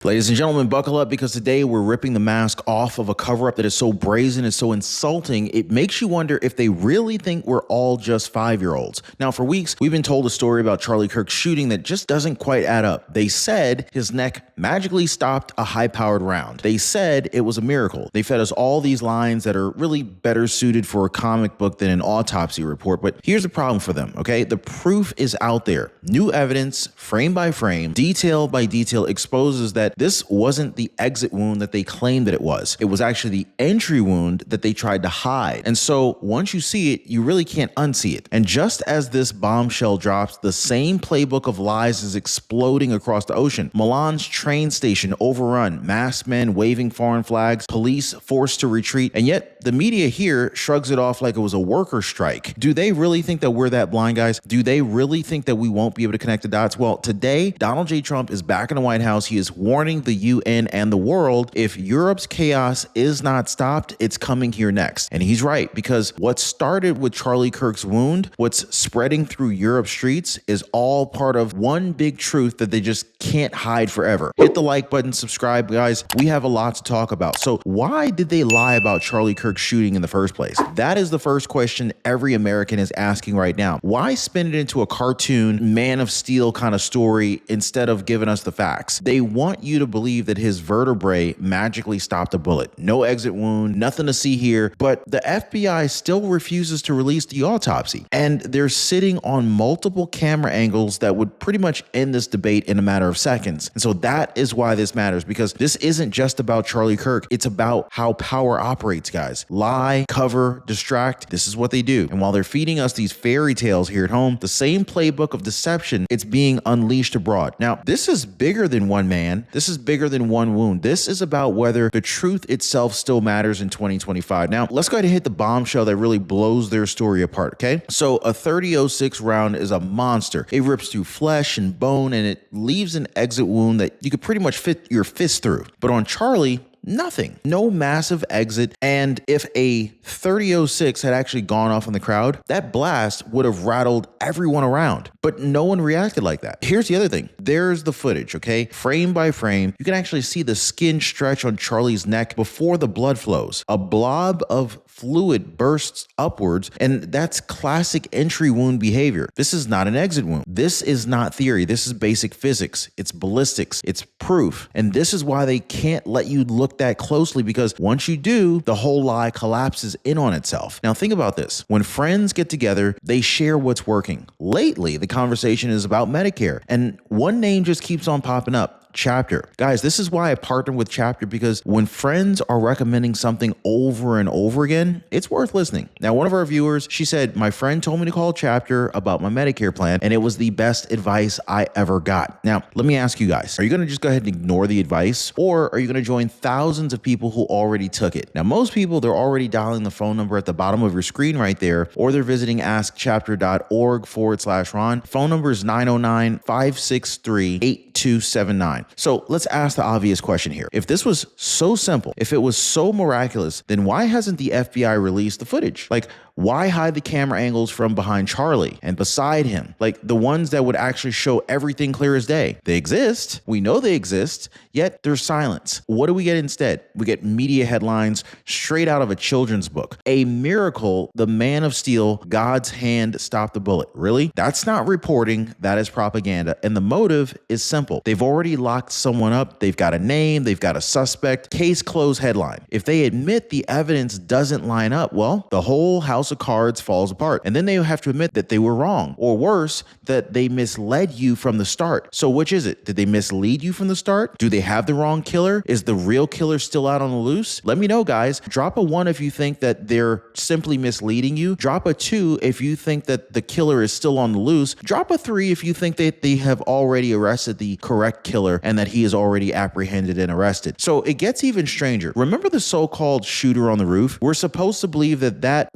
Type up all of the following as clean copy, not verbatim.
Ladies and gentlemen, buckle up because today we're ripping the mask off of a cover-up that is so brazen, it's so insulting, it makes you wonder if they really think we're all just 5-year-olds. Now, for weeks, we've been told a story about Charlie Kirk's shooting that just doesn't quite add up. They said his neck magically stopped a high-powered round. They said it was a miracle. They fed us all these lines that are really better suited for a comic book than an autopsy report, but here's the problem for them, okay? The proof is out there. New evidence, frame by frame, detail by detail, exposes that this wasn't the exit wound that they claimed that it was. It was actually the entry wound that they tried to hide. And so once you see it, you really can't unsee it. And just as this bombshell drops, the same playbook of lies is exploding across the ocean. Milan's train station overrun, masked men waving foreign flags, police forced to retreat, and yet the media here shrugs it off like it was a worker strike. Do they really think that we're that blind, guys? Do they really think that we won't be able to connect the dots? Well, today, Donald J. Trump is back in the White House. He is warning the UN and the world, if Europe's chaos is not stopped, it's coming here next. And he's right, because what started with Charlie Kirk's wound, what's spreading through Europe's streets is all part of one big truth that they just can't hide forever. Hit the like button, subscribe, guys. We have a lot to talk about. So why did they lie about Charlie Kirk's shooting in the first place? That is the first question every American is asking right now. Why spin it into a cartoon, Man of Steel kind of story instead of giving us the facts? They want you to believe that his vertebrae magically stopped a bullet. No exit wound, nothing to see here, but the FBI still refuses to release the autopsy. And they're sitting on multiple camera angles that would pretty much end this debate in a matter of seconds. And so that is why this matters, because this isn't just about Charlie Kirk. It's about how power operates, guys. Lie, cover, distract. This is what they do. And while they're feeding us these fairy tales here at home, the same playbook of deception, it's being unleashed abroad. Now, this is bigger than one man. This is bigger than one wound. This is about whether the truth itself still matters in 2025. Now, let's go ahead and hit the bombshell that really blows their story apart, okay? So a 30-06 round is a monster. It rips through flesh and bone, and it leaves an exit wound that you could pretty much fit your fist through. But on Charlie, nothing. No massive exit. And if a 30-06 had actually gone off in the crowd, that blast would have rattled everyone around. But no one reacted like that. Here's the other thing. There's the footage, okay? Frame by frame, you can actually see the skin stretch on Charlie's neck before the blood flows. A blob of fluid bursts upwards, and that's classic entry wound behavior. This is not an exit wound. This is not theory. This is basic physics. It's ballistics. It's proof. And this is why they can't let you look that closely, because once you do, the whole lie collapses in on itself. Now think about this. When friends get together, they share what's working. Lately, the conversation is about Medicare, and one name just keeps on popping up. Chapter. Guys, this is why I partnered with Chapter, because when friends are recommending something over and over again, it's worth listening. Now, one of our viewers, she said, my friend told me to call Chapter about my Medicare plan, and it was the best advice I ever got. Now, let me ask you guys, are you going to just go ahead and ignore the advice, or are you going to join thousands of people who already took it? Now, most people, they're already dialing the phone number at the bottom of your screen right there, or they're visiting askchapter.org/Ron. Phone number is 909-563-8279. So let's ask the obvious question here. If this was so simple, if it was so miraculous, then why hasn't the FBI released the footage? Like, why hide the camera angles from behind Charlie and beside him? Like the ones that would actually show everything clear as day. They exist. We know they exist, yet there's silence. What do we get instead? We get media headlines straight out of a children's book. A miracle, the Man of Steel, God's hand stopped the bullet. Really? That's not reporting. That is propaganda. And the motive is simple. They've already locked someone up. They've got a name. They've got a suspect. Case closed headline. If they admit the evidence doesn't line up, well, the whole house of cards falls apart. And then they have to admit that they were wrong, or worse, that they misled you from the start. So which is it? Did they mislead you from the start? Do they have the wrong killer? Is the real killer still out on the loose? Let me know, guys. Drop a 1 if you think that they're simply misleading you. Drop a 2 if you think that the killer is still on the loose. Drop a 3 if you think that they have already arrested the correct killer and that he is already apprehended and arrested. So it gets even stranger. Remember the so-called shooter on the roof? We're supposed to believe that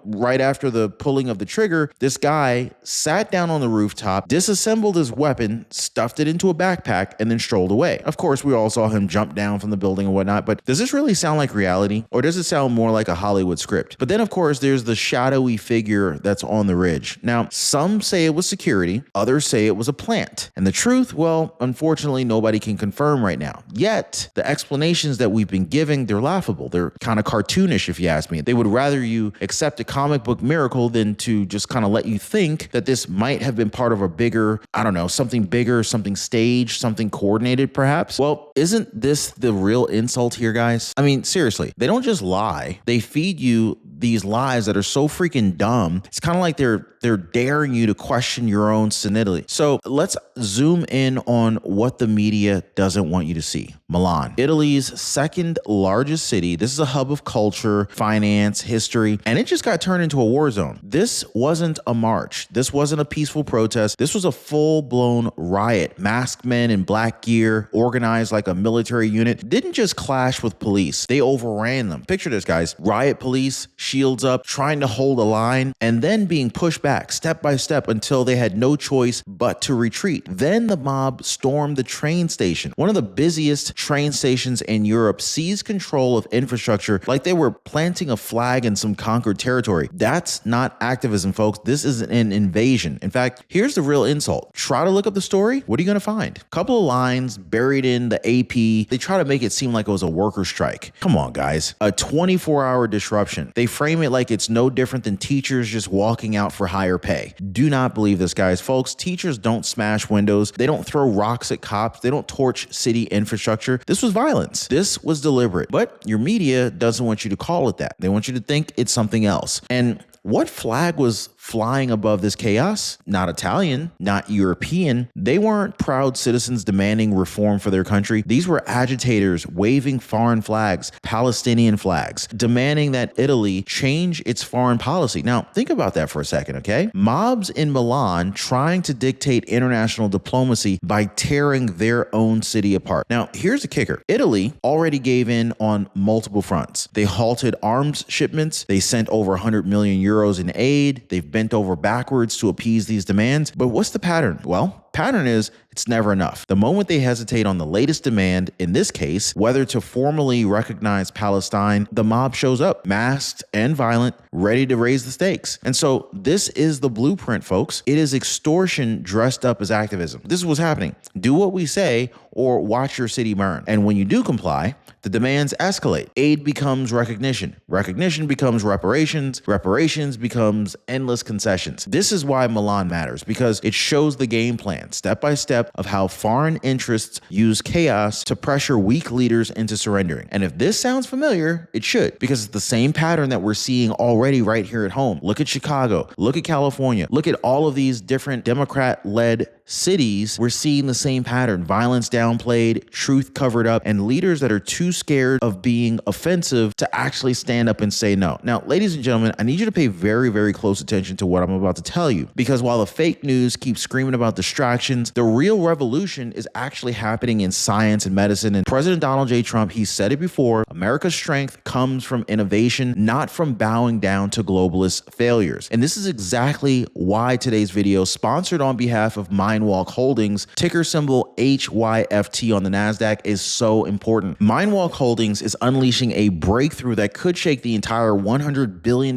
right after the pulling of the trigger, this guy sat down on the rooftop, disassembled his weapon, stuffed it into a backpack, and then strolled away. Of course, we all saw him jump down from the building and whatnot, but does this really sound like reality, or does it sound more like a Hollywood script? But then, of course, there's the shadowy figure that's on the ridge. Now, some say it was security, others say it was a plant. And the truth, well, unfortunately, nobody can confirm right now. Yet, the explanations that we've been giving, they're laughable. They're kind of cartoonish, if you ask me. They would rather you accept a comic book miracle than to just kind of let you think that this might have been part of a bigger, I don't know, something bigger, something staged, something coordinated, perhaps. Well, isn't this the real insult here, guys? I mean, seriously, they don't just lie. They feed you these lies that are so freaking dumb. It's kind of like they're daring you to question your own sanity. So let's zoom in on what the media doesn't want you to see. Milan, Italy's second largest city. This is a hub of culture, finance, history, and it just got turned into a war zone. This wasn't a march. This wasn't a peaceful protest. This was a full-blown riot. Masked men in black gear, organized like a military unit, didn't just clash with police. They overran them. Picture this, guys. Riot police, shields up, trying to hold a line, and then being pushed back step by step until they had no choice but to retreat. Then the mob stormed the train station, one of the busiest train stations in Europe, seized control of infrastructure like they were planting a flag in some conquered territory. That's not activism, folks. This is an invasion. In fact, here's the real insult. Try to look up the story. What are you going to find? A couple of lines buried in the AP. They try to make it seem like it was a worker strike. Come on, guys. A 24-hour disruption. They frame it like it's no different than teachers just walking out for higher pay. Do not believe this, guys. Folks, teachers don't smash windows. They don't throw rocks at cops. They don't torch city infrastructure. This was violence. This was deliberate. But your media doesn't want you to call it that. They want you to think it's something else. And what flag was flying above this chaos? Not Italian, not European. They weren't proud citizens demanding reform for their country. These were agitators waving foreign flags, Palestinian flags, demanding that Italy change its foreign policy. Now, think about that for a second, okay? Mobs in Milan trying to dictate international diplomacy by tearing their own city apart. Now, here's the kicker. Italy already gave in on multiple fronts. They halted arms shipments. They sent over 100 million euros in aid. They've bent over backwards to appease these demands. But what's the pattern? Well, pattern is it's never enough. The moment they hesitate on the latest demand, in this case, whether to formally recognize Palestine, the mob shows up, masked and violent, ready to raise the stakes. And so this is the blueprint, folks. It is extortion dressed up as activism. This is what's happening. Do what we say or watch your city burn. And when you do comply, the demands escalate. Aid becomes recognition. Recognition becomes reparations. Reparations becomes endless concessions. This is why Milan matters, because it shows the game plan, step by step, of how foreign interests use chaos to pressure weak leaders into surrendering. And if this sounds familiar, it should, because it's the same pattern that we're seeing already right here at home. Look at Chicago. Look at California. Look at all of these different Democrat-led cities. We're seeing the same pattern. Violence downplayed, truth covered up, and leaders that are too scared of being offensive to actually stand up and say no. Now, ladies and gentlemen, I need you to pay very, very close attention to what I'm about to tell you, because while the fake news keeps screaming about distractions, the real revolution is actually happening in science and medicine. And President Donald J. Trump, he said it before, America's strength comes from innovation, not from bowing down to globalist failures. And this is exactly why today's video, sponsored on behalf of MindWalk Holdings, ticker symbol HYFT on the NASDAQ, is so important. MindWalk Holdings is unleashing a breakthrough that could shake the entire $100 billion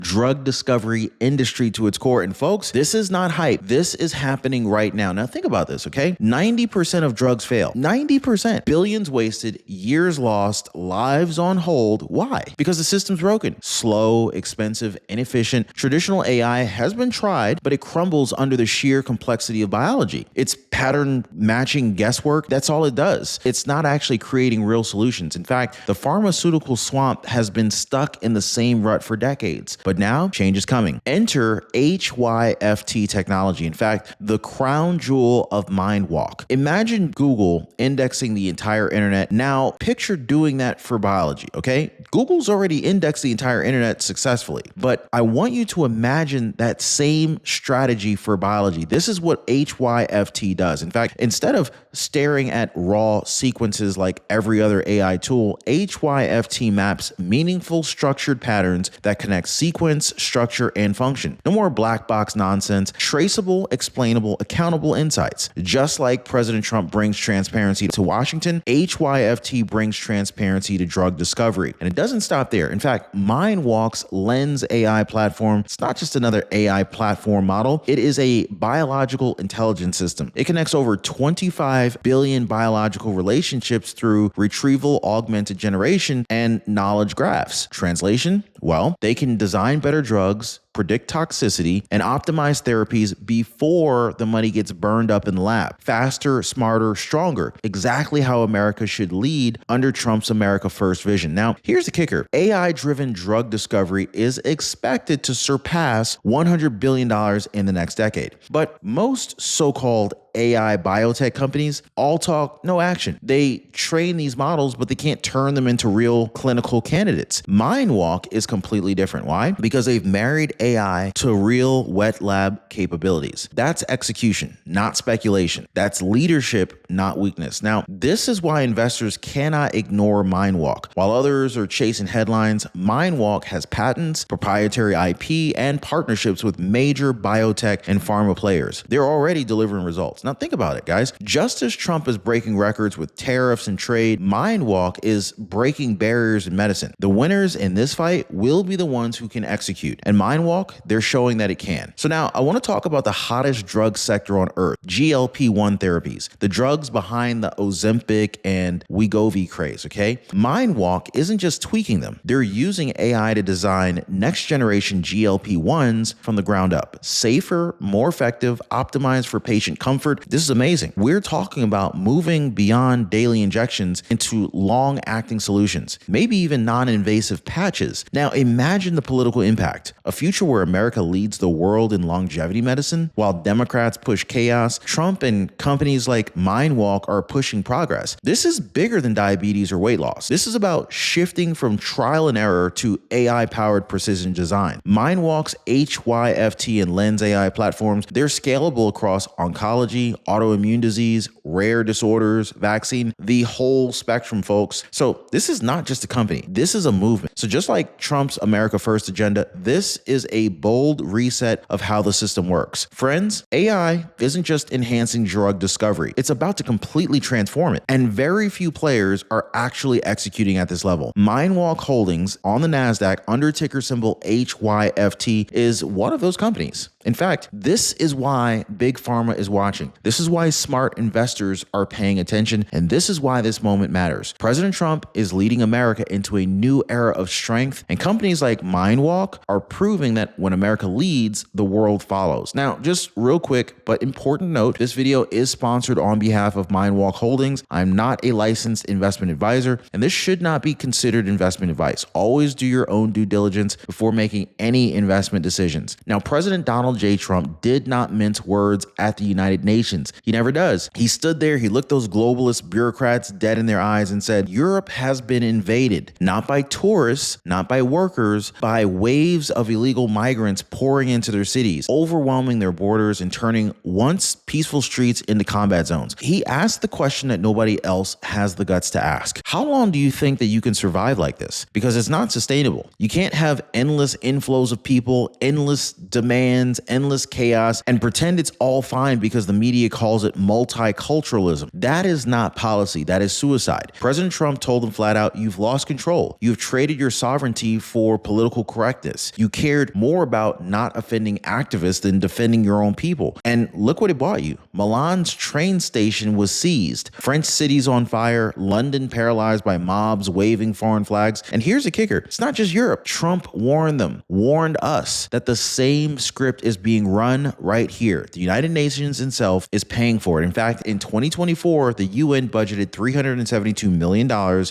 drug discovery industry to its core. And folks, this is not hype. This is happening right now. Now think about this, okay? 90% of drugs fail. 90%. Billions wasted, years lost, lives on hold. Why? Because the system's broken. Slow, expensive, inefficient. Traditional AI has been tried, but it crumbles under the sheer complexity of biology. It's pattern matching guesswork. That's all it does. It's not actually creating real solutions. In fact, the pharmaceutical swamp has been stuck in the same rut for decades. But now, change is coming. Enter HYFT technology. In fact, the crown jewel of MindWalk. Imagine Google indexing the entire internet. Now, picture doing that for biology, okay? Google's already indexed the entire internet successfully, but I want you to imagine that same strategy for biology. This is what HYFT does. In fact, instead of staring at raw sequences like every other AI tool, HYFT maps meaningful structured patterns that connect sequence, structure, and function. No more black box nonsense, traceable, explainable, accountable insights. Just like President Trump brings transparency to Washington, HYFT brings transparency to drug discovery. And it doesn't stop there. In fact, MindWalk's Lens AI platform, it's not just another AI platform model, it is a biological intelligence system. It connects over 25 billion biological relationships through retrieval augmented generation and knowledge graphs. Translation? Well, they can design better drugs, predict toxicity, and optimize therapies before the money gets burned up in the lab. Faster, smarter, stronger. Exactly how America should lead under Trump's America First vision. Now, here's the kicker. AI-driven drug discovery is expected to surpass $100 billion in the next decade. But most so-called AI biotech companies all talk, no action. They train these models, but they can't turn them into real clinical candidates. MindWalk is completely different. Why? Because they've married AI to real wet lab capabilities. That's execution, not speculation. That's leadership, not weakness. Now, this is why investors cannot ignore MindWalk. While others are chasing headlines, MindWalk has patents, proprietary IP, and partnerships with major biotech and pharma players. They're already delivering results. Now think about it, guys. Just as Trump is breaking records with tariffs and trade, MindWalk is breaking barriers in medicine. The winners in this fight will be the ones who can execute. And MindWalk, they're showing that it can. So now I want to talk about the hottest drug sector on earth, GLP-1 therapies, the drugs behind the Ozempic and Wegovy craze, okay? MindWalk isn't just tweaking them. They're using AI to design next generation GLP-1s from the ground up. Safer, more effective, optimized for patient comfort. This is amazing. We're talking about moving beyond daily injections into long-acting solutions, maybe even non-invasive patches. Now, imagine the political impact. A future where America leads the world in longevity medicine, while Democrats push chaos. Trump and companies like MindWalk are pushing progress. This is bigger than diabetes or weight loss. This is about shifting from trial and error to AI-powered precision design. MindWalk's HYFT and Lens AI platforms, they're scalable across oncology, autoimmune disease, rare disorders, vaccine, the whole spectrum, folks. So this is not just a company. This is a movement. So just like Trump's America First agenda, this is a bold reset of how the system works. Friends, AI isn't just enhancing drug discovery. It's about to completely transform it. And very few players are actually executing at this level. MindWalk Holdings on the NASDAQ under ticker symbol HYFT is one of those companies. In fact, this is why Big Pharma is watching. This is why smart investors are paying attention. And this is why this moment matters. President Trump is leading America into a new era of strength. And companies like MindWalk are proving that when America leads, the world follows. Now, just real quick, but important note, this video is sponsored on behalf of MindWalk Holdings. I'm not a licensed investment advisor, and this should not be considered investment advice. Always do your own due diligence before making any investment decisions. Now, President Donald J. Trump did not mince words at the United Nations. He never does. He stood there, he looked those globalist bureaucrats dead in their eyes and said, Europe has been invaded, not by tourists, not by workers, by waves of illegal migrants pouring into their cities, overwhelming their borders and turning once peaceful streets into combat zones. He asked the question that nobody else has the guts to ask. How long do you think that you can survive like this? Because it's not sustainable. You can't have endless inflows of people, endless demands, endless chaos, and pretend it's all fine because the media calls it multiculturalism. That is not policy. That is suicide. President Trump told them flat out, you've lost control. You've traded your sovereignty for political correctness. You cared more about not offending activists than defending your own people. And look what it bought you. Milan's train station was seized. French cities on fire. London paralyzed by mobs waving foreign flags. And here's the kicker. It's not just Europe. Trump warned them, warned us that the same script is being run right here. The United Nations itself is paying for it. In fact, in 2024, the UN budgeted $372 million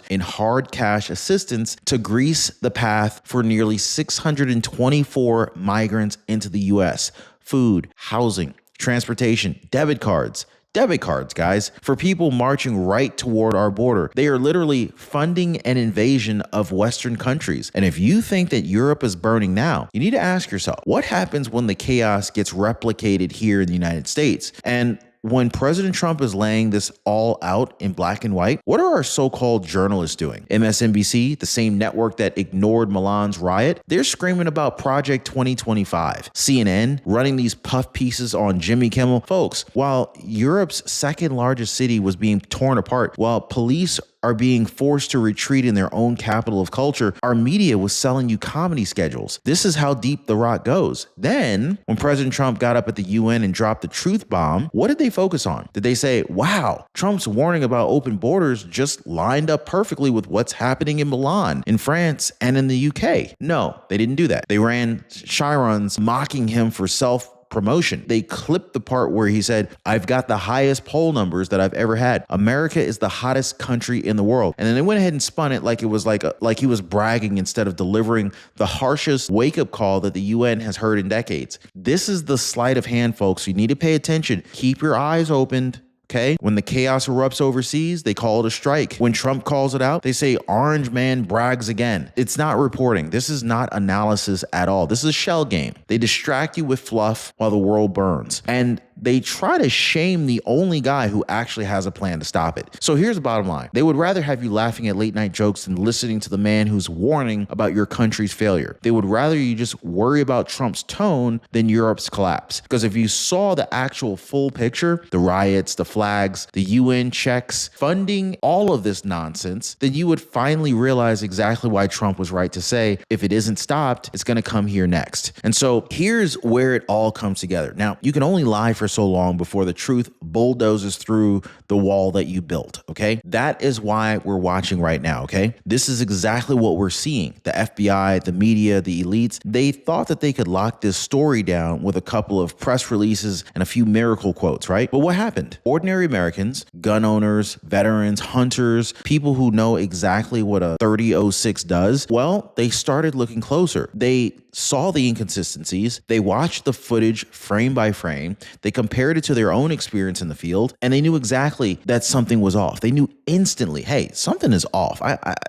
in hard cash assistance to grease the path for nearly 624 migrants into the U.S. Food, housing, transportation, debit cards, Debit cards, guys, for people marching right toward our border. They are literally funding an invasion of Western countries. And if you think that Europe is burning now, you need to ask yourself, what happens when the chaos gets replicated here in the United States? And when President Trump is laying this all out in black and white, what are our so-called journalists doing? MSNBC, the same network that ignored Milan's riot, they're screaming about Project 2025. CNN running these puff pieces on Jimmy Kimmel. Folks, while Europe's second largest city was being torn apart, while police are being forced to retreat in their own capital of culture, our media was selling you comedy schedules. This is how deep the rot goes. Then, when President Trump got up at the UN and dropped the truth bomb, what did they focus on? Did they say, wow, Trump's warning about open borders just lined up perfectly with what's happening in Milan, in France, and in the UK? No, they didn't do that. They ran chyrons mocking him for self-promotion. They clipped the part where he said, I've got the highest poll numbers that I've ever had. America is the hottest country in the world. And then they went ahead and spun it like it was like he was bragging instead of delivering the harshest wake-up call that the UN has heard in decades. This is the sleight of hand, folks. You need to pay attention. Keep your eyes opened. Okay. When the chaos erupts overseas, they call it a strike. When Trump calls it out, they say Orange Man brags again. It's not reporting. This is not analysis at all. This is a shell game. They distract you with fluff while the world burns. And they try to shame the only guy who actually has a plan to stop it. So here's the bottom line. They would rather have you laughing at late night jokes than listening to the man who's warning about your country's failure. They would rather you just worry about Trump's tone than Europe's collapse. Because if you saw the actual full picture, the riots, the flags, the UN checks, funding, all of this nonsense, then you would finally realize exactly why Trump was right to say, if it isn't stopped, it's going to come here next. And so here's where it all comes together. Now, you can only lie for so long before the truth bulldozes through the wall that you built, okay? That is why we're watching right now, okay? This is exactly what we're seeing. The FBI, the media, the elites, they thought that they could lock this story down with a couple of press releases and a few miracle quotes, right? But what happened? Ordinary Americans, gun owners, veterans, hunters, people who know exactly what a 3006 does, well, they started looking closer. They saw the inconsistencies. They watched the footage frame by frame. They compared it to their own experience in the field, and they knew exactly that something was off. They knew instantly, hey, something is off.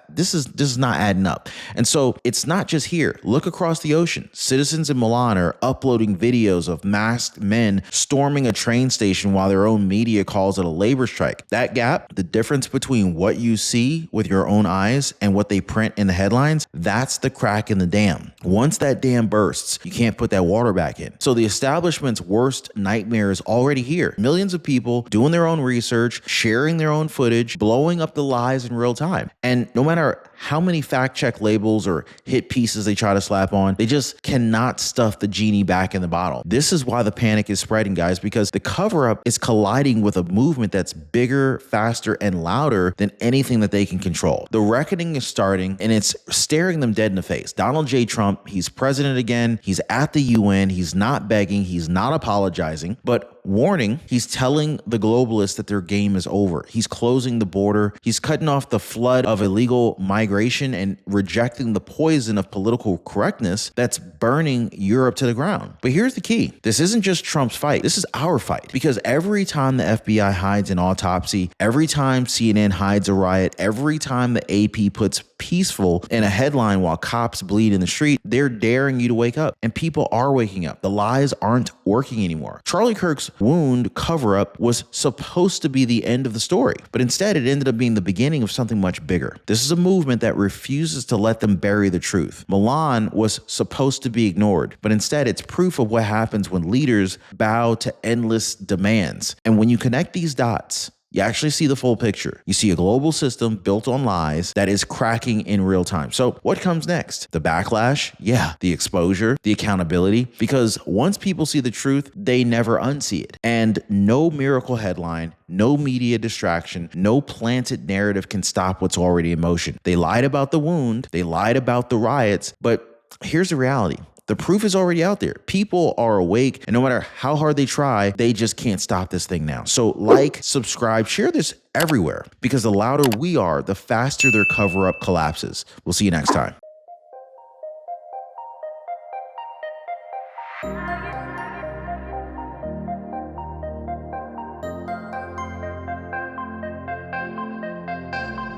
This is not adding up. And so it's not just here. Look across the ocean. Citizens in Milan are uploading videos of masked men storming a train station while their own media calls it a labor strike. That gap, the difference between what you see with your own eyes and what they print in the headlines, that's the crack in the dam. Once that dam bursts, you can't put that water back in. So the establishment's worst nightmare is already here. Millions of people doing their own research, sharing their own footage, blowing up the lies in real time. And no matter how many fact check labels or hit pieces they try to slap on, they just cannot stuff the genie back in the bottle. This is why the panic is spreading, guys, because the cover up is colliding with a movement that's bigger, faster, and louder than anything that they can control. The reckoning is starting, and it's staring them dead in the face. Donald J. Trump, he's president again. He's at the UN. He's not begging. He's not apologizing. But warning, he's telling the globalists that their game is over. He's closing the border. He's cutting off the flood of illegal migration and rejecting the poison of political correctness that's burning Europe to the ground. But here's the key. This isn't just Trump's fight. This is our fight. Because every time the FBI hides an autopsy, every time CNN hides a riot, every time the AP puts peaceful in a headline while cops bleed in the street, they're daring you to wake up. And people are waking up. The lies aren't working anymore. Charlie Kirk's wound cover-up was supposed to be the end of the story, but instead it ended up being the beginning of something much bigger. This is a movement that refuses to let them bury the truth. Milan was supposed to be ignored, but instead it's proof of what happens when leaders bow to endless demands. And when you connect these dots, you actually see the full picture. You see a global system built on lies that is cracking in real time. So what comes next? The backlash? Yeah. The exposure, the accountability. Because once people see the truth, they never unsee it. And no miracle headline, no media distraction, no planted narrative can stop what's already in motion. They lied about the wound. They lied about the riots. But here's the reality. The proof is already out there. People are awake, and no matter how hard they try, they just can't stop this thing now. So like, subscribe, share this everywhere, because the louder we are, the faster their cover-up collapses. We'll see you next time.